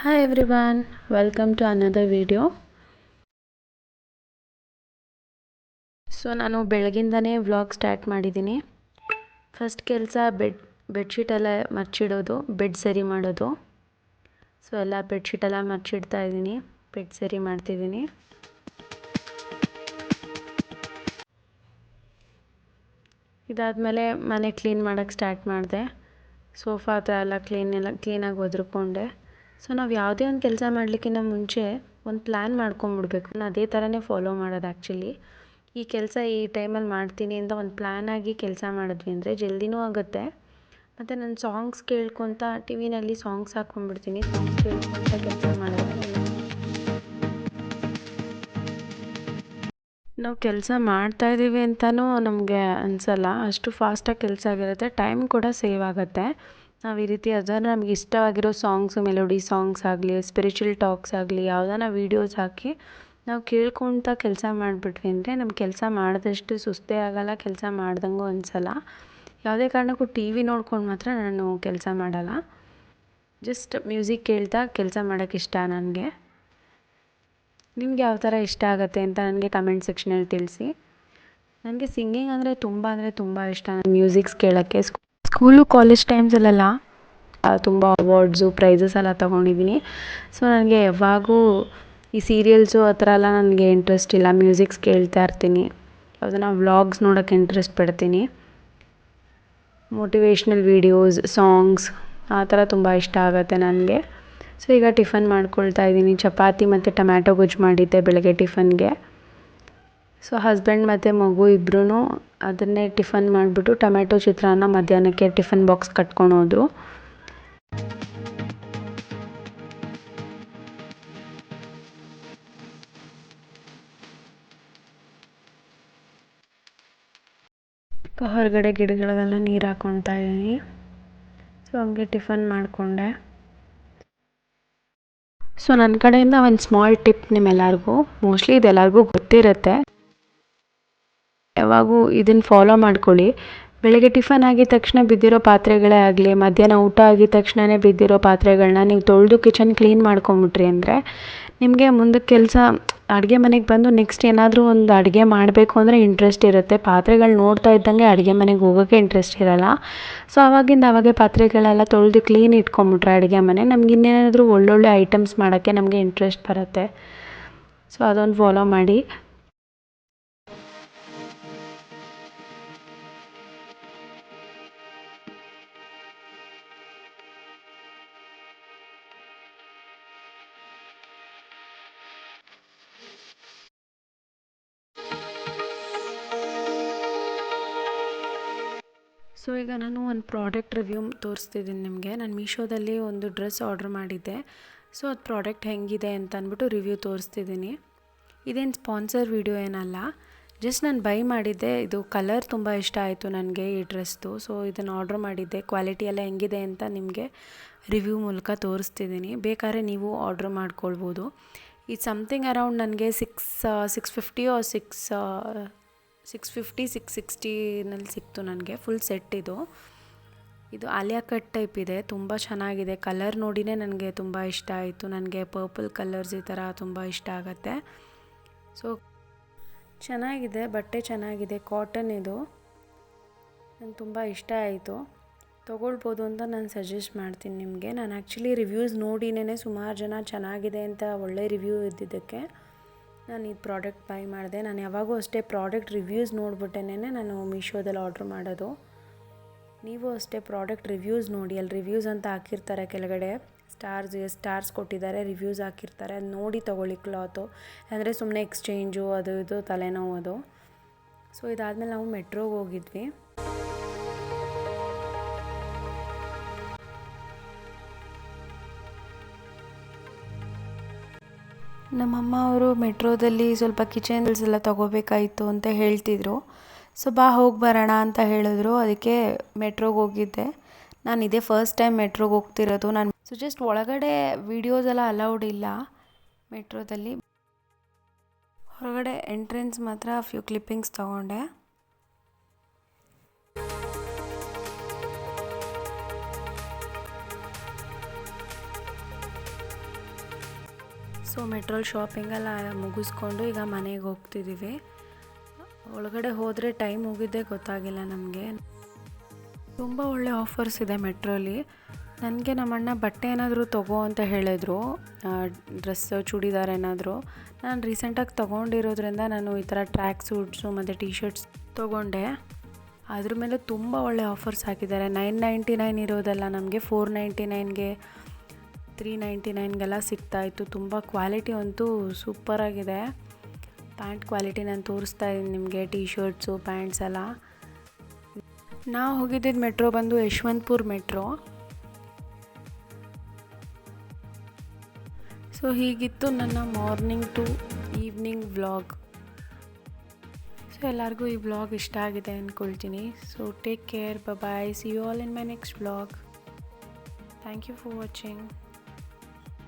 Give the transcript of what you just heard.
Hi everyone, welcome to another video. ನಾನು ಬೆಳಗಿಂದನೇ vlog start ಮಾಡಿದ್ದೀನಿ. First ಕೆಲಸ ಬೆಡ್ಶೀಟ್ ಎಲ್ಲ ಮರ್ಚಿಡೋದು, ಬೆಡ್ ಸರಿ ಮಾಡೋದು. ಎಲ್ಲ ಬೆಡ್ಶೀಟ್ ಎಲ್ಲ ಮರ್ಚಿಡ್ತಾ ಇದ್ದೀನಿ, ಬೆಡ್ ಸರಿ ಮಾಡ್ತಿದ್ದೀನಿ. ಇದಾದಮೇಲೆ ಮನೆ ಕ್ಲೀನ್ ಮಾಡೋಕ್ಕೆ ಸ್ಟಾರ್ಟ್ ಮಾಡಿದೆ. ಸೋಫಾ ಹತ್ರ ಎಲ್ಲ ಕ್ಲೀನಾಗಿ ಒದ್ರಿಕೊಂಡೆ. ನಾವು ಯಾವುದೇ ಒಂದು ಕೆಲಸ ಮಾಡಲಿಕ್ಕಿಂತ ಮುಂಚೆ ಒಂದು ಪ್ಲ್ಯಾನ್ ಮಾಡ್ಕೊಂಬಿಡ್ಬೇಕು. ನಾನು ಅದೇ ಥರನೇ ಫಾಲೋ ಮಾಡೋದು ಆ್ಯಕ್ಚುಲಿ. ಈ ಕೆಲಸ ಈ ಟೈಮಲ್ಲಿ ಮಾಡ್ತೀನಿ ಅಂತ ಒಂದು ಪ್ಲ್ಯಾನಾಗಿ ಕೆಲಸ ಮಾಡಿದ್ವಿ ಅಂದರೆ ಜಲ್ದಿನೂ ಆಗುತ್ತೆ. ಮತ್ತು ನಾನು ಸಾಂಗ್ಸ್ ಕೇಳ್ಕೊತ ಟಿ ವಿನಲ್ಲಿ ಸಾಂಗ್ಸ್ ಹಾಕ್ಕೊಂಡ್ಬಿಡ್ತೀನಿ. ಸಾಂಗ್ಸ್ ಕೇಳ್ಕೊತ ಕೆಲಸ ಮಾಡಿದ್ರೆ ನಾವು ಕೆಲಸ ಮಾಡ್ತಾಯಿದ್ದೀವಿ ಅಂತಲೂ ನಮಗೆ ಅನಿಸಲ್ಲ. ಅಷ್ಟು ಫಾಸ್ಟಾಗಿ ಕೆಲಸ ಆಗಿರುತ್ತೆ, ಟೈಮ್ ಕೂಡ ಸೇವ್ ಆಗುತ್ತೆ. ನಾವು ಈ ರೀತಿ ಅದನ್ನು ನಮ್ಗೆ ಇಷ್ಟವಾಗಿರೋ ಸಾಂಗ್ಸು, ಮೆಲೋಡಿ ಸಾಂಗ್ಸ್ ಆಗಲಿ, ಸ್ಪಿರಿಚುವಲ್ ಟಾಕ್ಸ್ ಆಗಲಿ, ಯಾವುದಾನ ವೀಡಿಯೋಸ್ ಹಾಕಿ ನಾವು ಕೇಳ್ಕೊತ ಕೆಲಸ ಮಾಡಿಬಿಟ್ವಿ ಅಂದರೆ ನಮ್ಮ ಕೆಲಸ ಮಾಡಿದಷ್ಟು ಸುಸ್ತೇ ಆಗೋಲ್ಲ, ಕೆಲಸ ಮಾಡ್ದಂಗೂ ಅನಿಸಲ್ಲ. ಯಾವುದೇ ಕಾರಣಕ್ಕೂ ಟಿ ವಿ ನೋಡ್ಕೊಂಡು ಮಾತ್ರ ನಾನು ಕೆಲಸ ಮಾಡಲ್ಲ. ಜಸ್ಟ್ ಮ್ಯೂಸಿಕ್ ಕೇಳ್ತಾ ಕೆಲಸ ಮಾಡೋಕ್ಕೆ ಇಷ್ಟ ನನಗೆ. ನಿಮ್ಗೆ ಯಾವ ಥರ ಇಷ್ಟ ಆಗುತ್ತೆ ಅಂತ ನನಗೆ ಕಮೆಂಟ್ ಸೆಕ್ಷನಲ್ಲಿ ತಿಳಿಸಿ. ನನಗೆ ಸಿಂಗಿಂಗ್ ಅಂದರೆ ತುಂಬ ಇಷ್ಟ. ನಾನು ಮ್ಯೂಸಿಕ್ಸ್ ಕೇಳೋಕ್ಕೆ ಸ್ಕೂಲು ಕಾಲೇಜ್ ಟೈಮ್ಸಲ್ಲೆಲ್ಲ ತುಂಬ ಅವಾರ್ಡ್ಸು ಪ್ರೈಸಸ್ ಎಲ್ಲ ತೊಗೊಂಡಿದ್ದೀನಿ. ನನಗೆ ಯಾವಾಗೂ ಈ ಸೀರಿಯಲ್ಸು ಆ ಥರ ಎಲ್ಲ ನನಗೆ ಇಂಟ್ರೆಸ್ಟ್ ಇಲ್ಲ. ಮ್ಯೂಸಿಕ್ಸ್ ಕೇಳ್ತಾ ಇರ್ತೀನಿ, ಯಾವುದನ್ನ ವ್ಲಾಗ್ಸ್ ನೋಡೋಕ್ಕೆ ಇಂಟ್ರೆಸ್ಟ್ ಪಡ್ತೀನಿ. ಮೋಟಿವೇಶ್ನಲ್ ವೀಡಿಯೋಸ್, ಸಾಂಗ್ಸ್ ಆ ಥರ ತುಂಬ ಇಷ್ಟ ಆಗುತ್ತೆ ನನಗೆ. ಈಗ ಟಿಫನ್ ಮಾಡ್ಕೊಳ್ತಾ ಇದ್ದೀನಿ. ಚಪಾತಿ ಮತ್ತು ಟೊಮ್ಯಾಟೊ ಗೊಜ್ಜು ಮಾಡಿದ್ದೆ ಬೆಳಗ್ಗೆ ಟಿಫನ್ಗೆ. ಹಸ್ಬೆಂಡ್ ಮತ್ತು ಮಗು ಇಬ್ಬರೂ ಅದನ್ನೇ ಟಿಫನ್ ಮಾಡಿಬಿಟ್ಟು ಟೊಮ್ಯಾಟೊ ಚಿತ್ರಾನ್ನ ಮಧ್ಯಾಹ್ನಕ್ಕೆ ಟಿಫನ್ ಬಾಕ್ಸ್ ಕಟ್ಕೊಂಡು ಹೋದರು. ಹೊರಗಡೆ ಗಿಡಗಳಿಗೆಲ್ಲ ನೀರು ಹಾಕ್ಕೊಳ್ತಾ ಇದ್ದೀನಿ. ಹಂಗೆ ಟಿಫನ್ ಮಾಡಿಕೊಂಡೆ. ನನ್ನ ಕಡೆಯಿಂದ ಒಂದು ಸ್ಮಾಲ್ ಟಿಪ್ ನಿಮ್ಮೆಲ್ಲರಿಗೂ, ಮೋಸ್ಟ್ಲಿ ಇದೆಲ್ಲರಿಗೂ ಗೊತ್ತಿರುತ್ತೆ, ಯಾವಾಗೂ ಇದನ್ನು ಫಾಲೋ ಮಾಡ್ಕೊಳ್ಳಿ. ಬೆಳಗ್ಗೆ ಟಿಫನ್ ಆಗಿದ ತಕ್ಷಣ ಬಿದ್ದಿರೋ ಪಾತ್ರೆಗಳೇ ಆಗಲಿ, ಮಧ್ಯಾಹ್ನ ಊಟ ಆಗಿದ ತಕ್ಷಣವೇ ಬಿದ್ದಿರೋ ಪಾತ್ರೆಗಳನ್ನ ನೀವು ತೊಳೆದು ಕಿಚನ್ ಕ್ಲೀನ್ ಮಾಡ್ಕೊಂಬಿಟ್ರಿ ಅಂದರೆ ನಿಮಗೆ ಮುಂದಕ್ಕೆ ಕೆಲಸ ಅಡುಗೆ ಮನೆಗೆ ಬಂದು ನೆಕ್ಸ್ಟ್ ಏನಾದರೂ ಒಂದು ಅಡುಗೆ ಮಾಡಬೇಕು ಅಂದರೆ ಇಂಟ್ರೆಸ್ಟ್ ಇರುತ್ತೆ. ಪಾತ್ರೆಗಳು ನೋಡ್ತಾ ಇದ್ದಂಗೆ ಅಡುಗೆ ಮನೆಗೆ ಹೋಗೋಕ್ಕೆ ಇಂಟ್ರೆಸ್ಟ್ ಇರೋಲ್ಲ. ಆವಾಗಿಂದ ಆವಾಗೇ ಪಾತ್ರೆಗಳೆಲ್ಲ ತೊಳೆದು ಕ್ಲೀನ್ ಇಟ್ಕೊಂಬಿಟ್ರೆ ಅಡುಗೆ ಮನೆ, ನಮ್ಗೆ ಇನ್ನೇನಾದರೂ ಒಳ್ಳೊಳ್ಳೆ ಐಟಮ್ಸ್ ಮಾಡೋಕ್ಕೆ ನಮಗೆ ಇಂಟ್ರೆಸ್ಟ್ ಬರುತ್ತೆ. ಅದೊಂದು ಫಾಲೋ ಮಾಡಿ. ಈಗ ನಾನು ಒಂದು ಪ್ರಾಡಕ್ಟ್ ರಿವ್ಯೂ ತೋರಿಸ್ತಿದ್ದೀನಿ ನಿಮಗೆ. ನಾನು ಮೀಶೋದಲ್ಲಿ ಒಂದು ಡ್ರೆಸ್ ಆರ್ಡ್ರ್ ಮಾಡಿದ್ದೆ. ಅದು ಪ್ರಾಡಕ್ಟ್ ಹೆಂಗಿದೆ ಅಂತ ಅಂದ್ಬಿಟ್ಟು ರಿವ್ಯೂ ತೋರಿಸ್ತಿದ್ದೀನಿ. ಇದೇನು ಸ್ಪಾನ್ಸರ್ ವಿಡಿಯೋ ಏನಲ್ಲ, ಜಸ್ಟ್ ನಾನು ಬೈ ಮಾಡಿದ್ದೆ. ಇದು ಕಲರ್ ತುಂಬ ಇಷ್ಟ ಆಯಿತು ನನಗೆ ಈ ಡ್ರೆಸ್ದು. ಇದನ್ನು ಆರ್ಡ್ರ್ ಮಾಡಿದ್ದೆ. ಕ್ವಾಲಿಟಿ ಎಲ್ಲ ಹೆಂಗಿದೆ ಅಂತ ನಿಮಗೆ ರಿವ್ಯೂ ಮೂಲಕ ತೋರಿಸ್ತಿದ್ದೀನಿ. ಬೇಕಾದ್ರೆ ನೀವು ಆರ್ಡ್ರ್ ಮಾಡ್ಕೊಳ್ಬೋದು. ಇದು ಸಮಥಿಂಗ್ ಅರೌಂಡ್ ನನಗೆ 650 ಆರ್ 660ನಲ್ಲಿ ಸಿಕ್ತು ನನಗೆ. ಫುಲ್ ಸೆಟ್ ಇದು ಆಲಿಯಾ ಕಟ್ ಟೈಪ್ ಇದೆ. ತುಂಬ ಚೆನ್ನಾಗಿದೆ. ಕಲರ್ ನೋಡಿನೇ ನನಗೆ ತುಂಬ ಇಷ್ಟ ಆಯಿತು. ನನಗೆ ಪರ್ಪಲ್ ಕಲರ್ಸ್ ಈ ಥರ ತುಂಬ ಇಷ್ಟ ಆಗುತ್ತೆ. ಚೆನ್ನಾಗಿದೆ, ಬಟ್ಟೆ ಚೆನ್ನಾಗಿದೆ, ಕಾಟನ್ ಇದು. ನಂಗೆ ತುಂಬ ಇಷ್ಟ ಆಯಿತು. ತೊಗೊಳ್ಬೋದು ಅಂತ ನಾನು ಸಜೆಸ್ಟ್ ಮಾಡ್ತೀನಿ ನಿಮಗೆ. ನಾನು ಆ್ಯಕ್ಚುಲಿ ರಿವ್ಯೂಸ್ ನೋಡಿನೇ ಸುಮಾರು ಜನ ಚೆನ್ನಾಗಿದೆ ಅಂತ ಒಳ್ಳೆ ರಿವ್ಯೂ ಇದ್ದಿದ್ದಕ್ಕೆ ನಾನು ಈ ಪ್ರಾಡಕ್ಟ್ ಬೈ ಮಾಡಿದೆ. ನಾನು ಯಾವಾಗೂ ಅಷ್ಟೇ ಪ್ರಾಡಕ್ಟ್ ರಿವ್ಯೂಸ್ ನೋಡಿಬಿಟ್ಟೇನೆ ನಾನು ಮೀಶೋದಲ್ಲಿ ಆರ್ಡ್ರ್ ಮಾಡೋದು. ನೀವು ಅಷ್ಟೇ ಪ್ರಾಡಕ್ಟ್ ರಿವ್ಯೂಸ್ ನೋಡಿ. ಅಲ್ಲಿ ರಿವ್ಯೂಸ್ ಅಂತ ಹಾಕಿರ್ತಾರೆ ಕೆಳಗಡೆ, ಸ್ಟಾರ್ಸ್ ಕೊಟ್ಟಿದ್ದಾರೆ, ರಿವ್ಯೂಸ್ ಹಾಕಿರ್ತಾರೆ. ಅದು ನೋಡಿ ತೊಗೊಳ್ಳಿ ಕ್ಲಾತು. ಅಂದರೆ ಸುಮ್ಮನೆ ಎಕ್ಸ್ಚೇಂಜು ಅದು ಇದು ತಲೆನೋವು ಅದು. ಇದಾದಮೇಲೆ ನಾವು ಮೆಟ್ರೋಗೆ ಹೋಗಿದ್ವಿ. ನಮ್ಮಮ್ಮ ಅವರು ಮೆಟ್ರೋದಲ್ಲಿ ಸ್ವಲ್ಪ ಕಿಚನ್ಸ್ ಎಲ್ಲ ತೊಗೋಬೇಕಾಯಿತು ಅಂತ ಹೇಳ್ತಿದ್ರು. ಬಾ ಹೋಗಿ ಬರೋಣ ಅಂತ ಹೇಳಿದ್ರು. ಅದಕ್ಕೆ ಮೆಟ್ರೋಗೆ ಹೋಗಿದ್ದೆ. ನಾನು ಇದೇ ಫಸ್ಟ್ ಟೈಮ್ ಮೆಟ್ರೋಗೆ ಹೋಗ್ತಿರೋದು. ಜಸ್ಟ್ ಒಳಗಡೆ ವೀಡಿಯೋಸ್ ಎಲ್ಲ ಅಲೌಡ್ ಇಲ್ಲ ಮೆಟ್ರೋದಲ್ಲಿ. ಹೊರಗಡೆ ಎಂಟ್ರೆನ್ಸ್ ಮಾತ್ರ ಫ್ಯೂ ಕ್ಲಿಪ್ಪಿಂಗ್ಸ್ ತೊಗೊಂಡೆ. ಸೊ ಮೆಟ್ರೋಲ್ ಶಾಪಿಂಗೆಲ್ಲ ಮುಗಿಸ್ಕೊಂಡು ಈಗ ಮನೆಗೆ ಹೋಗ್ತಿದ್ದೀವಿ. ಒಳಗಡೆ ಹೋದರೆ ಟೈಮ್ ಹೋಗಿದ್ದೇ ಗೊತ್ತಾಗಿಲ್ಲ ನಮಗೆ. ತುಂಬ ಒಳ್ಳೆ ಆಫರ್ಸ್ ಇದೆ ಮೆಟ್ರೋಲಿ. ನನಗೆ ನಮ್ಮಣ್ಣ ಬಟ್ಟೆ ಏನಾದರೂ ತೊಗೋ ಅಂತ ಹೇಳಿದ್ರು, ಡ್ರೆಸ್ ಚೂಡಿದಾರ್ ಏನಾದರೂ. ನಾನು ರೀಸೆಂಟಾಗಿ ತೊಗೊಂಡಿರೋದ್ರಿಂದ ನಾನು ಈ ಥರ ಟ್ರ್ಯಾಕ್ ಸೂಟ್ಸು ಮತ್ತು ಟಿ ಶರ್ಟ್ಸ್ ತೊಗೊಂಡೆ. ಅದ್ರ ಮೇಲೆ ತುಂಬ ಒಳ್ಳೆ ಆಫರ್ಸ್ ಹಾಕಿದ್ದಾರೆ. 999 ಇರೋದೆಲ್ಲ ನಮಗೆ 499ಗೆ 399ಗೆಲ್ಲ ಸಿಗ್ತಾಯಿತ್ತು. ತುಂಬ ಕ್ವಾಲಿಟಿ ಅಂತೂ ಸೂಪರಾಗಿದೆ. ಪ್ಯಾಂಟ್ ಕ್ವಾಲಿಟಿ ನಾನು ತೋರಿಸ್ತಾ ಇದ್ದೀನಿ ನಿಮಗೆ, ಟಿ ಶರ್ಟ್ಸು ಪ್ಯಾಂಟ್ಸ್ ಎಲ್ಲ. ನಾವು ಹೋಗಿದ್ದಿದ್ದು ಮೆಟ್ರೋ ಬಂದು ಯಶವಂತಪುರ ಮೆಟ್ರೋ. ಸೊ ಹೀಗಿತ್ತು ನನ್ನ morning to evening vlog. So ಎಲ್ಲರಿಗೂ ಈ ವ್ಲಾಗ್ ಇಷ್ಟ ಆಗಿದೆ ಅಂದ್ಕೊಳ್ತೀನಿ. So take care, bye, see you all in my next vlog. Thank you for watching.